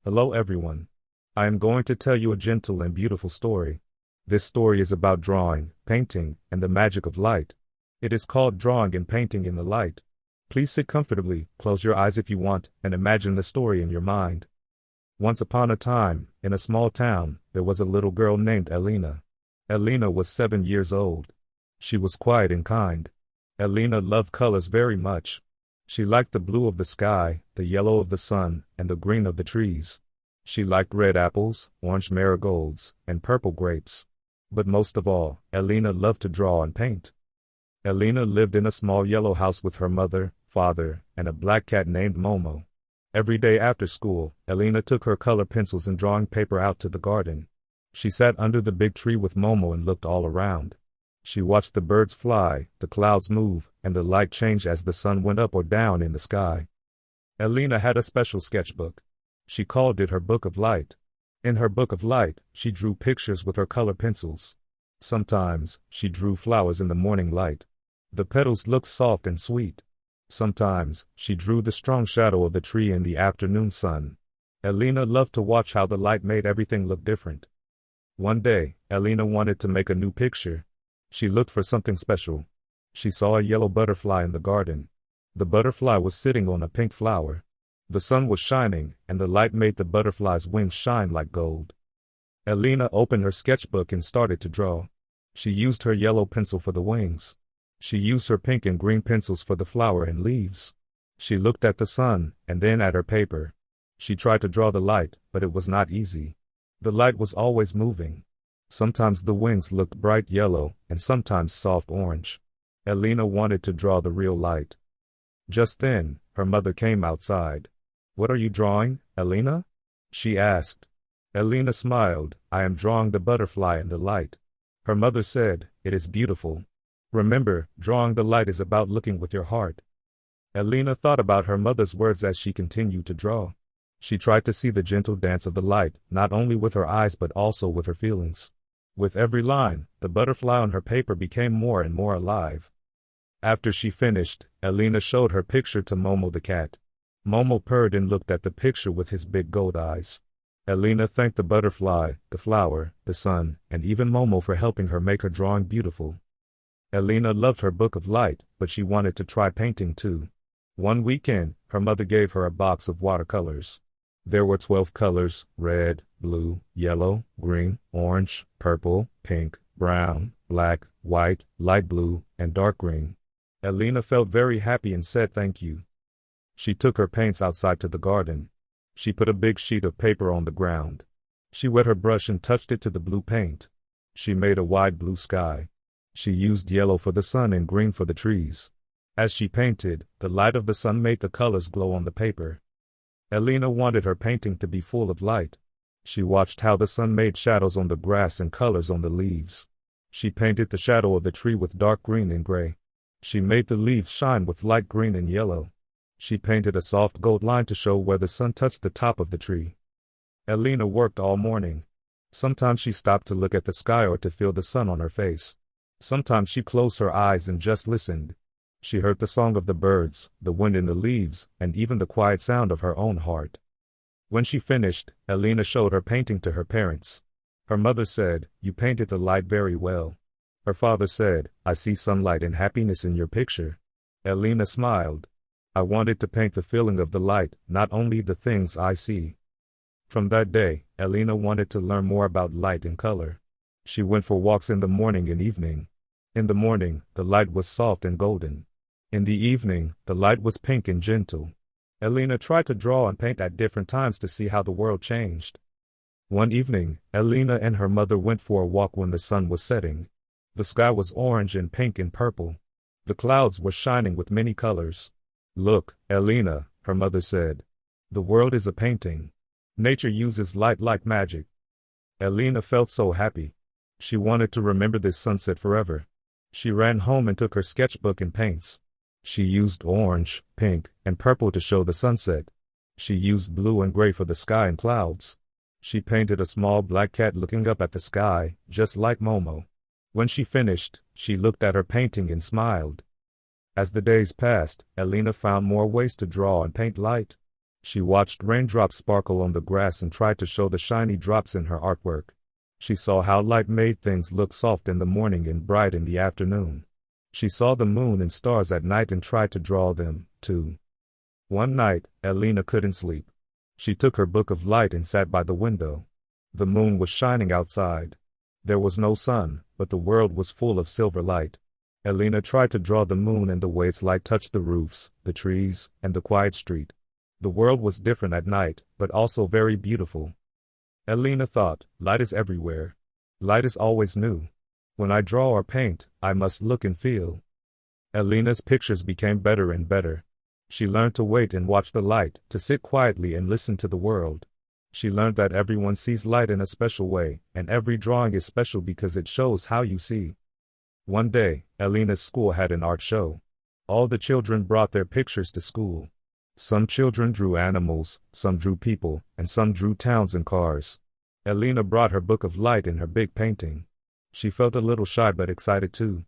Hello everyone. I am going to tell you a gentle and beautiful story. This story is about drawing, painting, and the magic of light. It is called Drawing and Painting in the Light. Please sit comfortably, close your eyes if you want, and imagine the story in your mind. Once upon a time, in a small town, there was a little girl named Elena. Elena was 7 years old. She was quiet and kind. Elena loved colors very much. She liked the blue of the sky, the yellow of the sun, and the green of the trees. She liked red apples, orange marigolds, and purple grapes. But most of all, Elena loved to draw and paint. Elena lived in a small yellow house with her mother, father, and a black cat named Momo. Every day after school, Elena took her color pencils and drawing paper out to the garden. She sat under the big tree with Momo and looked all around. She watched the birds fly, the clouds move, and the light change as the sun went up or down in the sky. Elena had a special sketchbook. She called it her Book of Light. In her Book of Light, she drew pictures with her color pencils. Sometimes, she drew flowers in the morning light. The petals looked soft and sweet. Sometimes, she drew the strong shadow of the tree in the afternoon sun. Elena loved to watch how the light made everything look different. One day, Elena wanted to make a new picture. She looked for something special. She saw a yellow butterfly in the garden. The butterfly was sitting on a pink flower. The sun was shining, and the light made the butterfly's wings shine like gold. Elena opened her sketchbook and started to draw. She used her yellow pencil for the wings. She used her pink and green pencils for the flower and leaves. She looked at the sun, and then at her paper. She tried to draw the light, but it was not easy. The light was always moving. Sometimes the wings looked bright yellow, and sometimes soft orange. Elena wanted to draw the real light. Just then, her mother came outside. "What are you drawing, Elena?" she asked. Elena smiled. "I am drawing the butterfly in the light." Her mother said, "It is beautiful. Remember, drawing the light is about looking with your heart." Elena thought about her mother's words as she continued to draw. She tried to see the gentle dance of the light, not only with her eyes but also with her feelings. With every line, the butterfly on her paper became more and more alive. After she finished, Elena showed her picture to Momo the cat. Momo purred and looked at the picture with his big gold eyes. Elena thanked the butterfly, the flower, the sun, and even Momo for helping her make her drawing beautiful. Elena loved her Book of Light, but she wanted to try painting too. One weekend, her mother gave her a box of watercolors. There were 12 colors: red, blue, yellow, green, orange, purple, pink, brown, black, white, light blue, and dark green. Elena felt very happy and said thank you. She took her paints outside to the garden. She put a big sheet of paper on the ground. She wet her brush and touched it to the blue paint. She made a wide blue sky. She used yellow for the sun and green for the trees. As she painted, the light of the sun made the colors glow on the paper. Elena wanted her painting to be full of light. She watched how the sun made shadows on the grass and colors on the leaves. She painted the shadow of the tree with dark green and gray. She made the leaves shine with light green and yellow. She painted a soft gold line to show where the sun touched the top of the tree. Elena worked all morning. Sometimes she stopped to look at the sky or to feel the sun on her face. Sometimes she closed her eyes and just listened. She heard the song of the birds, the wind in the leaves, and even the quiet sound of her own heart. When she finished, Elena showed her painting to her parents. Her mother said, "You painted the light very well." Her father said, "I see sunlight and happiness in your picture." Elena smiled. "I wanted to paint the feeling of the light, not only the things I see." From that day, Elena wanted to learn more about light and color. She went for walks in the morning and evening. In the morning, the light was soft and golden. In the evening, the light was pink and gentle. Elena tried to draw and paint at different times to see how the world changed. One evening, Elena and her mother went for a walk when the sun was setting. The sky was orange and pink and purple. The clouds were shining with many colors. "Look, Elena," her mother said. "The world is a painting. Nature uses light like magic." Elena felt so happy. She wanted to remember this sunset forever. She ran home and took her sketchbook and paints. She used orange, pink, and purple to show the sunset. She used blue and gray for the sky and clouds. She painted a small black cat looking up at the sky, just like Momo. When she finished, she looked at her painting and smiled. As the days passed, Elena found more ways to draw and paint light. She watched raindrops sparkle on the grass and tried to show the shiny drops in her artwork. She saw how light made things look soft in the morning and bright in the afternoon. She saw the moon and stars at night and tried to draw them, too. One night, Elena couldn't sleep. She took her book of light and sat by the window. The moon was shining outside. There was no sun, but the world was full of silver light. Elena tried to draw the moon and the way its light touched the roofs, the trees, and the quiet street. The world was different at night, but also very beautiful. Elena thought, light is everywhere. Light is always new. When I draw or paint, I must look and feel. Elena's pictures became better and better. She learned to wait and watch the light, to sit quietly and listen to the world. She learned that everyone sees light in a special way, and every drawing is special because it shows how you see. One day, Elena's school had an art show. All the children brought their pictures to school. Some children drew animals, some drew people, and some drew towns and cars. Elena brought her book of light and her big painting. She felt a little shy but excited too.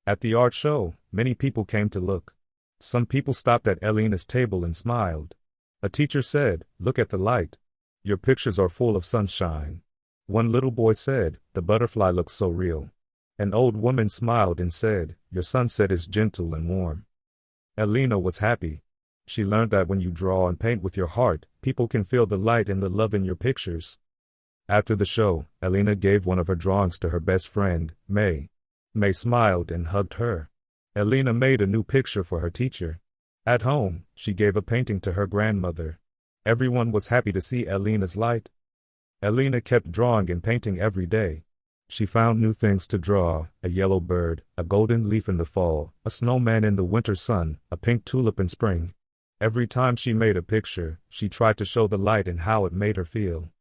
At the art show, many people came to look. Some people stopped at Elena's table and smiled. A teacher said, "Look at the light. Your pictures are full of sunshine." One little boy said, "The butterfly looks so real." An old woman smiled and said, "Your sunset is gentle and warm." Elena was happy. She learned that when you draw and paint with your heart, people can feel the light and the love in your pictures. After the show, Elena gave one of her drawings to her best friend, May. May smiled and hugged her. Elena made a new picture for her teacher. At home, she gave a painting to her grandmother. Everyone was happy to see Elena's light. Elena kept drawing and painting every day. She found new things to draw: a yellow bird, a golden leaf in the fall, a snowman in the winter sun, a pink tulip in spring. Every time she made a picture, she tried to show the light and how it made her feel.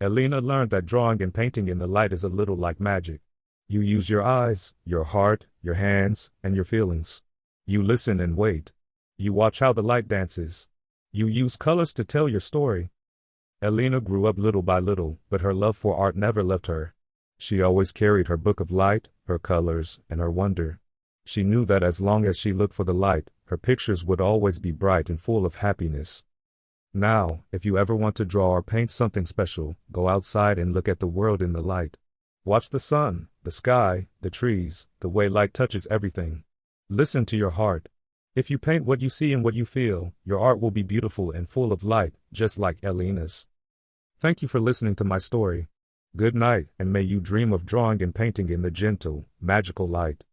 Elena learned that drawing and painting in the light is a little like magic. You use your eyes, your heart, your hands, and your feelings. You listen and wait. You watch how the light dances. You use colors to tell your story. Elena grew up little by little, but her love for art never left her. She always carried her book of light, her colors, and her wonder. She knew that as long as she looked for the light, her pictures would always be bright and full of happiness. Now, if you ever want to draw or paint something special, go outside and look at the world in the light. Watch the sun, the sky, the trees, the way light touches everything. Listen to your heart. If you paint what you see and what you feel, your art will be beautiful and full of light, just like Elena's. Thank you for listening to my story. Good night, and may you dream of drawing and painting in the gentle, magical light.